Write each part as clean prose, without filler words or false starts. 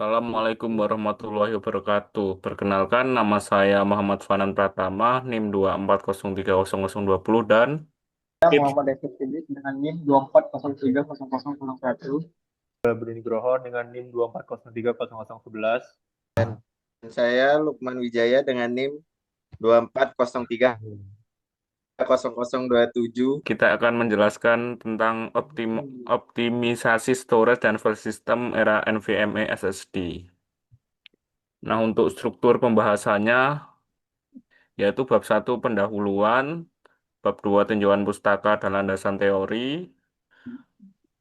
Assalamualaikum warahmatullahi wabarakatuh. Perkenalkan, nama saya Muhammad Fanan Pratama, NIM 2403020 dan Saya tips Muhammad David Siddiq dengan NIM 24030001. Budi Nugroho dengan NIM 2403011. Saya Lukman Wijaya dengan NIM 24030027. kita akan menjelaskan tentang optimisasi storage dan file system era NVMe SSD. Nah, untuk struktur pembahasannya, yaitu bab 1 pendahuluan, bab 2 tinjauan pustaka dan landasan teori,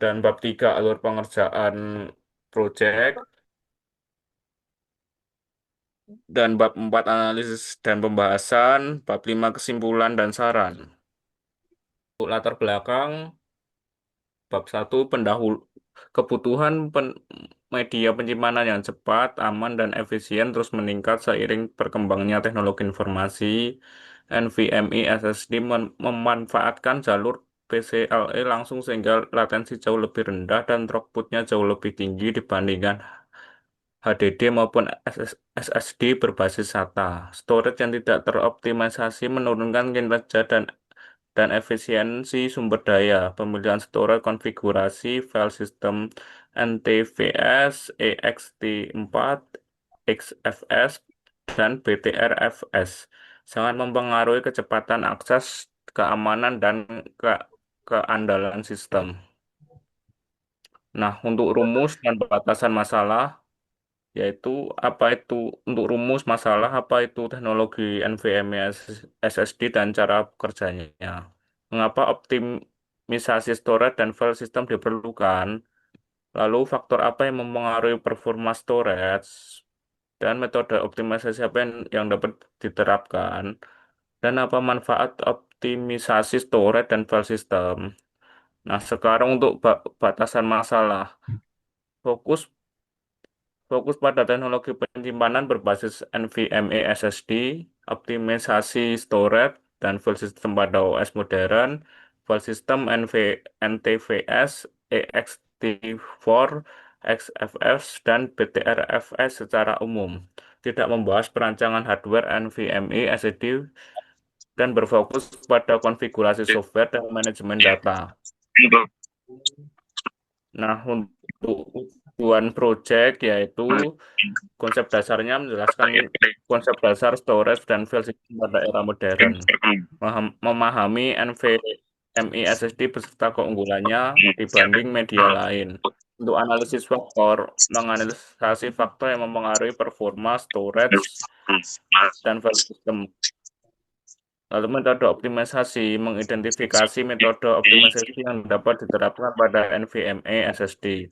dan bab 3 alur pengerjaan proyek, dan bab 4 analisis dan pembahasan, bab 5 kesimpulan dan saran. Untuk latar belakang, bab 1 pendahulu kebutuhan media penyimpanan yang cepat, aman, dan efisien terus meningkat seiring berkembangnya teknologi informasi. NVMe SSD memanfaatkan jalur PCIe langsung sehingga latensi jauh lebih rendah dan throughputnya jauh lebih tinggi dibandingkan HDD maupun SSD berbasis SATA. Storage yang tidak teroptimalisasi menurunkan kinerja dan efisiensi sumber daya. Pemilihan storage konfigurasi file system NTFS, ext4, XFS, dan BTRFS sangat mempengaruhi kecepatan akses, keamanan, dan keandalan sistem. Nah, untuk rumus dan batasan masalah, yaitu apa itu untuk rumus masalah apa itu teknologi NVMe SSD dan cara kerjanya. Mengapa optimisasi storage dan file system diperlukan? Lalu faktor apa yang mempengaruhi performa storage dan metode optimisasi apa yang dapat diterapkan? Dan apa manfaat optimisasi storage dan file system? Nah, sekarang untuk batasan masalah. Fokus Fokus pada teknologi penyimpanan berbasis NVMe SSD, optimisasi storage, dan file system pada OS modern, file system NTFS, ext4, XFS, dan BTRFS secara umum. Tidak membahas perancangan hardware NVMe SSD dan berfokus pada konfigurasi software dan manajemen data. Nah, untuk tujuan project yaitu konsep dasarnya menjelaskan konsep dasar storage dan file system pada era modern. Memahami NVMe SSD beserta keunggulannya dibanding media lain. Untuk analisis faktor, menganalisasi faktor yang mempengaruhi performa storage dan file system. Lalu metode optimisasi, mengidentifikasi metode optimisasi yang dapat diterapkan pada NVMe SSD.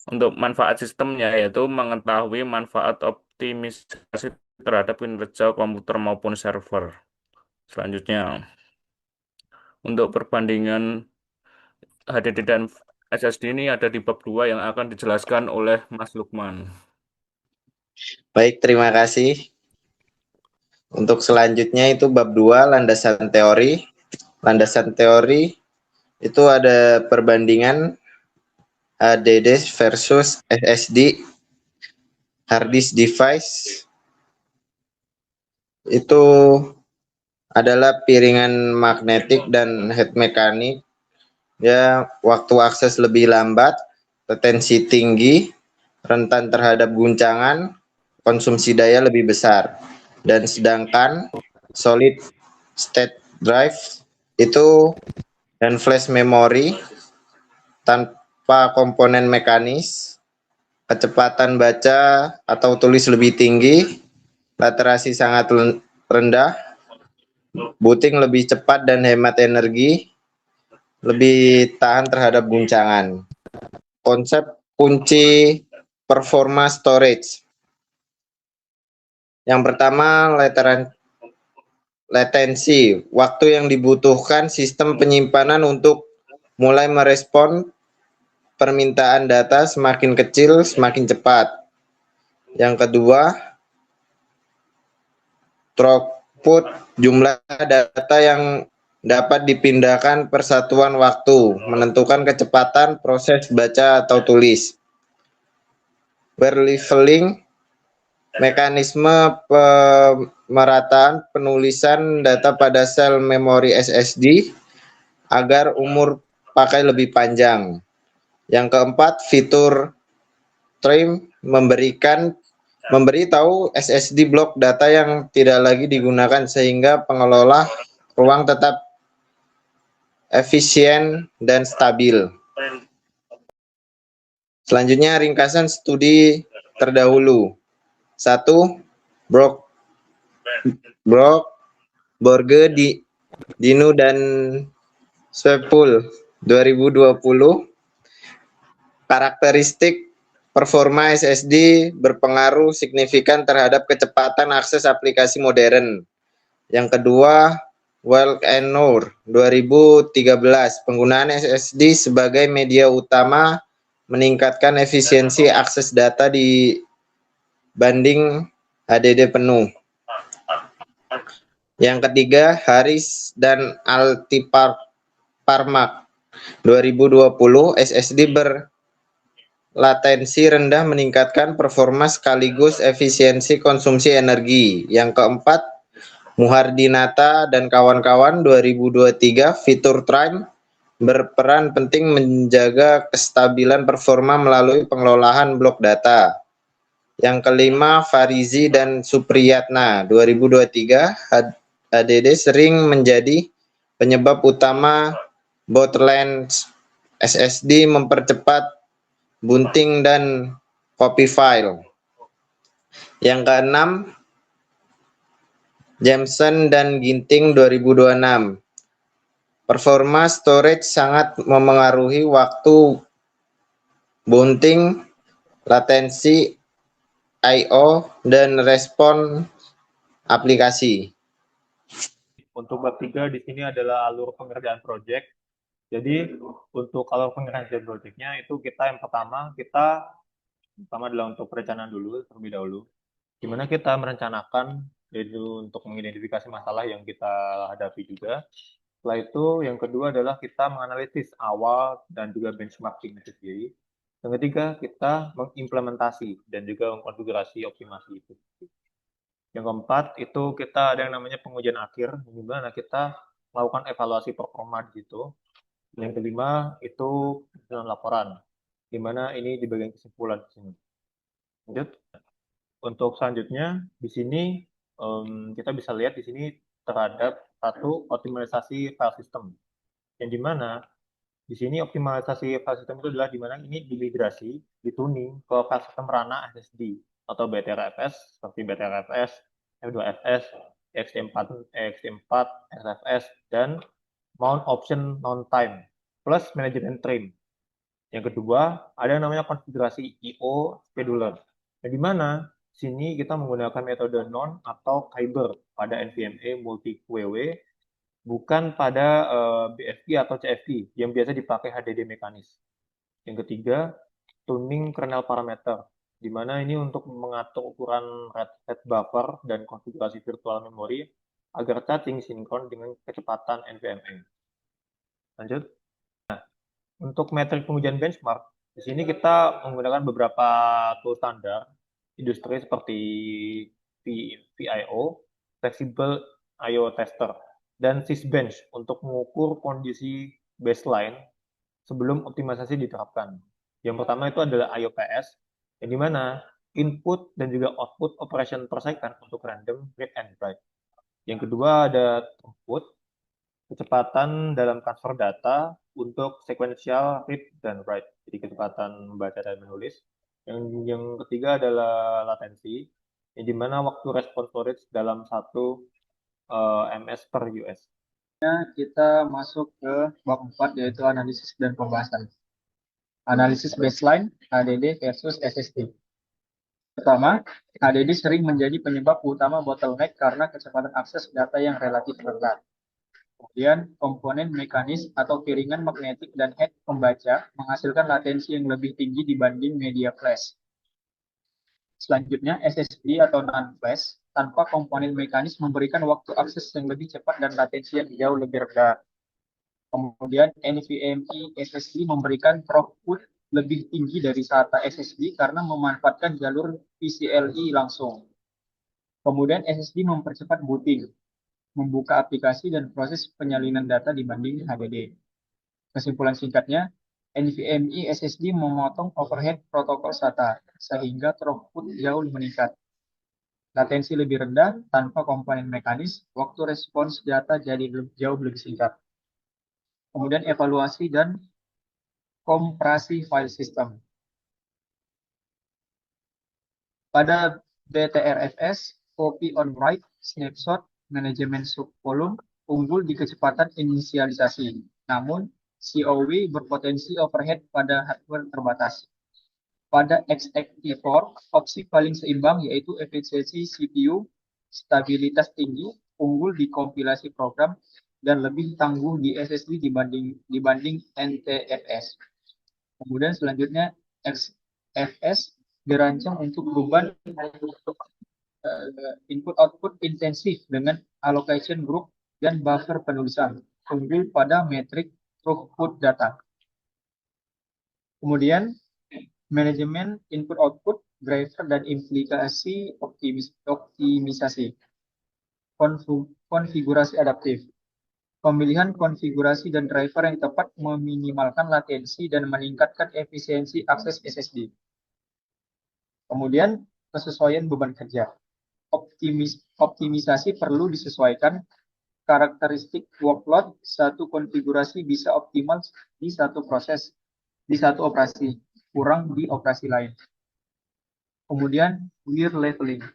Untuk manfaat sistemnya yaitu mengetahui manfaat optimisasi terhadap kinerja komputer maupun server. Selanjutnya, untuk perbandingan HDD dan SSD ini ada di bab 2 yang akan dijelaskan oleh Mas Lukman. Baik, terima kasih. Untuk selanjutnya itu bab 2 landasan teori. Landasan teori itu ada perbandingan HDD versus SSD, hard disk device. Itu adalah piringan magnetik dan head mekanik. Ya, waktu akses lebih lambat, latensi tinggi, rentan terhadap guncangan, konsumsi daya lebih besar. Dan sedangkan solid state drive itu dan flash memory tanpa komponen mekanis, kecepatan baca atau tulis lebih tinggi, latensi sangat rendah, booting lebih cepat dan hemat energi, lebih tahan terhadap guncangan. Konsep kunci performa storage. Yang pertama, latensi, waktu yang dibutuhkan sistem penyimpanan untuk mulai merespon permintaan data semakin kecil, semakin cepat. Yang kedua, throughput, jumlah data yang dapat dipindahkan per satuan waktu, menentukan kecepatan proses baca atau tulis. berleveling, mekanisme pemerataan penulisan data pada sel memori SSD agar umur pakai lebih panjang. Yang keempat, fitur trim memberitahu SSD blok data yang tidak lagi digunakan sehingga pengelola ruang tetap efisien dan stabil. Selanjutnya ringkasan studi terdahulu. 1. Borge, Dinu dan Swepul 2020. Karakteristik performa SSD berpengaruh signifikan terhadap kecepatan akses aplikasi modern. Yang kedua, Welk and Noor 2013. Penggunaan SSD sebagai media utama meningkatkan efisiensi akses data dibanding HDD penuh. Yang ketiga, Harris dan Altiparmak 2020. SSD berlatensi rendah meningkatkan performa sekaligus efisiensi konsumsi energi. Yang keempat, Muhardinata dan kawan-kawan 2023. Fitur Trim berperan penting menjaga kestabilan performa melalui pengelolaan blok data. Yang kelima, Farizi dan Supriyatna 2023. HDD sering menjadi penyebab utama bottleneck SSD, mempercepat bunting dan copy file. Yang keenam, Jameson dan Ginting 2026. Performa storage sangat memengaruhi waktu bunting, latensi I/O, dan respon aplikasi. Untuk bab 3 di sini adalah alur pengerjaan proyek. Jadi untuk alur pengerjaan proyeknya itu yang pertama adalah untuk perencanaan dulu terlebih dahulu. Di mana kita merencanakan yaitu untuk mengidentifikasi masalah yang kita hadapi juga. Setelah itu yang kedua adalah kita menganalisis awal dan juga benchmarking itu sendiri. Yang ketiga kita mengimplementasi dan juga mengkonfigurasi optimasi itu. Yang keempat itu kita ada yang namanya pengujian akhir, di mana kita melakukan evaluasi performa di situ. Yang kelima itu penyusunan laporan, di mana ini di bagian kesimpulan di sini. Lanjut. Untuk selanjutnya di sini kita bisa lihat di sini terhadap satu optimalisasi file system, yang dimana di sini optimalisasi file system itu adalah di mana ini dimigrasi, dituning ke file system ranah SSD atau BTRFS seperti BTRFS, F2FS, ext4, SFS, dan mount option non-time plus management trim. Yang kedua, ada yang namanya konfigurasi I/O scheduler. Yang dimana sini kita menggunakan metode non atau Kyber pada NVMe multi-QW, bukan pada BFQ atau CFQ yang biasa dipakai HDD mekanis. Yang ketiga, tuning kernel parameter, di mana ini untuk mengatur ukuran rate buffer dan konfigurasi virtual memory agar caching sinkron dengan kecepatan NVMe. Lanjut. Nah, untuk metrik pengujian benchmark, di sini kita menggunakan beberapa tool standar industri seperti VIO, Flexible I/O Tester, dan Sysbench untuk mengukur kondisi baseline sebelum optimalisasi diterapkan. Yang pertama itu adalah IOPS, yang dimana input dan juga output operation per second untuk random read and write. Yang kedua ada throughput, kecepatan dalam transfer data untuk sequential read dan write, jadi kecepatan membaca dan menulis. Yang ketiga adalah latensi, yang dimana waktu respon storage dalam 1 ms per US. Kita masuk ke bab 4 yaitu analisis dan pembahasan. Analisis baseline HDD versus SSD. Pertama, HDD sering menjadi penyebab utama bottleneck karena kecepatan akses data yang relatif rendah. Kemudian, komponen mekanis atau piringan magnetik dan head pembaca menghasilkan latensi yang lebih tinggi dibanding media flash. Selanjutnya, SSD atau non-flash tanpa komponen mekanis memberikan waktu akses yang lebih cepat dan latensi yang jauh lebih rendah. Kemudian, NVMe SSD memberikan throughput lebih tinggi dari SATA SSD karena memanfaatkan jalur PCIe langsung. Kemudian SSD mempercepat booting, membuka aplikasi dan proses penyalinan data dibanding HDD. Kesimpulan singkatnya, NVMe SSD memotong overhead protokol SATA sehingga throughput jauh meningkat. Latensi lebih rendah tanpa komponen mekanis, waktu respons data jadi jauh lebih singkat. Kemudian evaluasi dan kompresi file system. Pada BTRFS, copy on write, snapshot, manajemen subvolume unggul di kecepatan inisialisasi. Namun, COW berpotensi overhead pada hardware terbatas. Pada XXT4, opsi paling seimbang yaitu efisiensi CPU, stabilitas tinggi, unggul di kompilasi program, dan lebih tangguh di SSD dibanding NTFS. Kemudian selanjutnya XFS dirancang untuk beban input-output intensif dengan allocation group dan buffer penulisan, unggul pada metrik throughput data. Kemudian manajemen input-output, driver, dan implikasi optimisasi. Konfigurasi adaptif. Pemilihan konfigurasi dan driver yang tepat meminimalkan latensi dan meningkatkan efisiensi akses SSD. Kemudian, kesesuaian beban kerja. Optimisasi perlu disesuaikan karakteristik workload. Satu konfigurasi bisa optimal di satu operasi, kurang di operasi lain. Kemudian, wear leveling.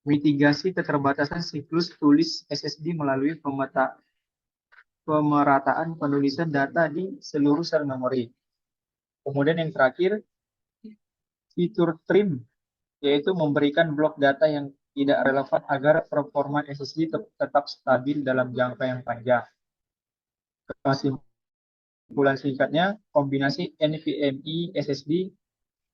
Mitigasi keterbatasan siklus tulis SSD melalui pemerataan penulisan data di seluruh sel memori. Kemudian yang terakhir, fitur trim, yaitu memberikan blok data yang tidak relevan agar performa SSD tetap stabil dalam jangka yang panjang. Kesimpulan singkatnya, kombinasi NVMe SSD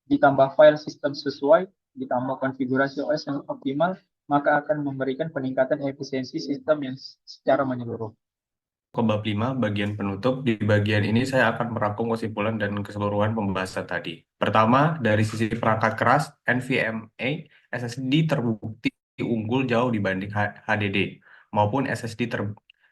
ditambah file sistem sesuai, ditambah konfigurasi OS yang optimal, maka akan memberikan peningkatan efisiensi sistem yang secara menyeluruh. Ke bab 5, bagian penutup. Di bagian ini saya akan merangkum kesimpulan dan keseluruhan pembahasan tadi. Pertama, dari sisi perangkat keras, NVMe SSD terbukti unggul jauh dibanding HDD maupun SSD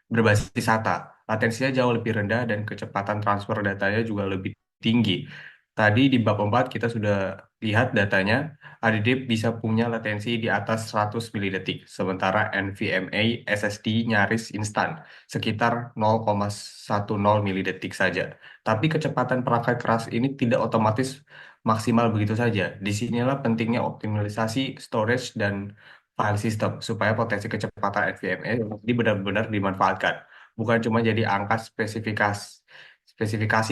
berbasis SATA. Latensinya jauh lebih rendah dan kecepatan transfer datanya juga lebih tinggi. Tadi di bab 4 kita sudah lihat datanya, HDD bisa punya latensi di atas 100 milidetik, sementara NVMe SSD nyaris instan, sekitar 0,10 milidetik saja. Tapi kecepatan perangkat keras ini tidak otomatis maksimal begitu saja. Disinilah pentingnya optimalisasi storage dan file system, supaya potensi kecepatan NVMe ini benar-benar dimanfaatkan, bukan cuma jadi angka spesifikasi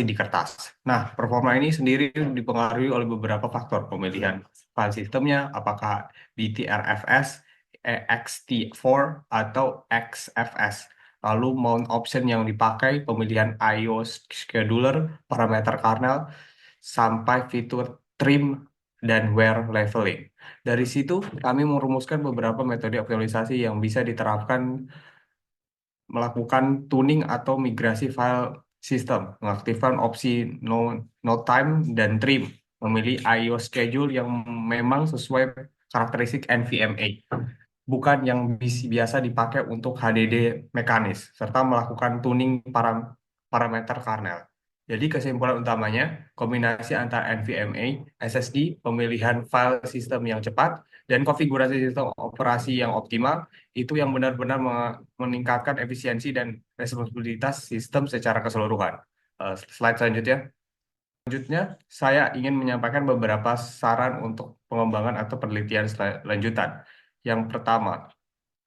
di kertas. Nah, performa ini sendiri dipengaruhi oleh beberapa faktor, pemilihan file sistemnya, apakah BTRFS, ext4, atau XFS. Lalu mount option yang dipakai, pemilihan I/O scheduler, parameter kernel, sampai fitur trim dan wear leveling. Dari situ, kami merumuskan beberapa metode optimalisasi yang bisa diterapkan melakukan tuning atau migrasi file system, mengaktifkan opsi no time dan trim, memilih I/O schedule yang memang sesuai karakteristik NVMe, bukan yang biasa dipakai untuk HDD mekanis, serta melakukan tuning parameter kernel. Jadi kesimpulan utamanya, kombinasi antara NVMe, SSD, pemilihan file sistem yang cepat, dan konfigurasi sistem operasi yang optimal, itu yang benar-benar meningkatkan efisiensi dan responsibilitas sistem secara keseluruhan. Slide selanjutnya. Selanjutnya, saya ingin menyampaikan beberapa saran untuk pengembangan atau penelitian lanjutan. Yang pertama,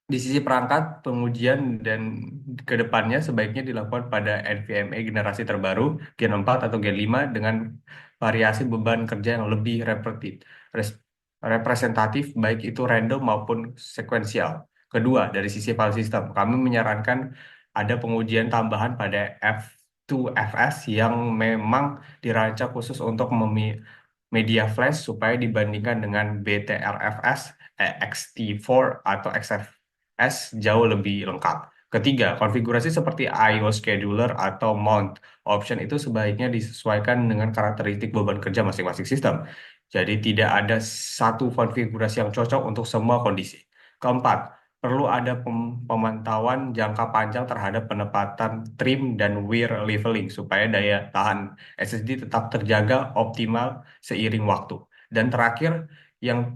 di sisi perangkat, pengujian dan kedepannya sebaiknya dilakukan pada NVMe generasi terbaru, Gen 4 atau Gen 5, dengan variasi beban kerja yang lebih representatif, baik itu random maupun sekuensial. Kedua, dari sisi file system, kami menyarankan ada pengujian tambahan pada F2FS yang memang dirancang khusus untuk media flash supaya dibandingkan dengan BTRFS, ext4, atau XFS jauh lebih lengkap. Ketiga, konfigurasi seperti I/O scheduler atau mount option itu sebaiknya disesuaikan dengan karakteristik beban kerja masing-masing sistem. Jadi tidak ada satu konfigurasi yang cocok untuk semua kondisi. Keempat, perlu ada pemantauan jangka panjang terhadap penempatan trim dan wear leveling supaya daya tahan SSD tetap terjaga optimal seiring waktu. Dan terakhir, yang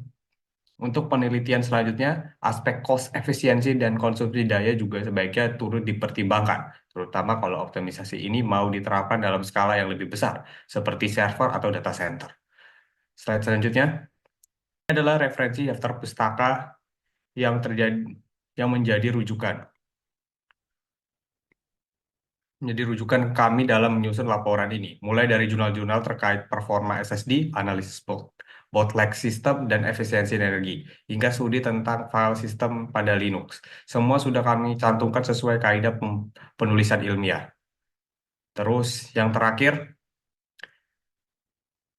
untuk penelitian selanjutnya, aspek cost efisiensi dan konsumsi daya juga sebaiknya turut dipertimbangkan, terutama kalau optimisasi ini mau diterapkan dalam skala yang lebih besar, seperti server atau data center. Slide selanjutnya adalah referensi daftar pustaka yang terjadi yang menjadi rujukan kami dalam menyusun laporan ini, mulai dari jurnal-jurnal terkait performa SSD, analisis bottleneck sistem, dan efisiensi energi, hingga studi tentang file sistem pada Linux. Semua sudah kami cantumkan sesuai kaidah penulisan ilmiah. Terus, yang terakhir,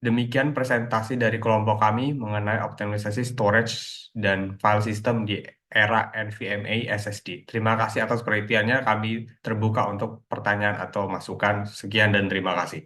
demikian presentasi dari kelompok kami mengenai optimalisasi storage dan file system di era NVMe SSD. Terima kasih atas perhatiannya. Kami terbuka untuk pertanyaan atau masukan. Sekian dan terima kasih.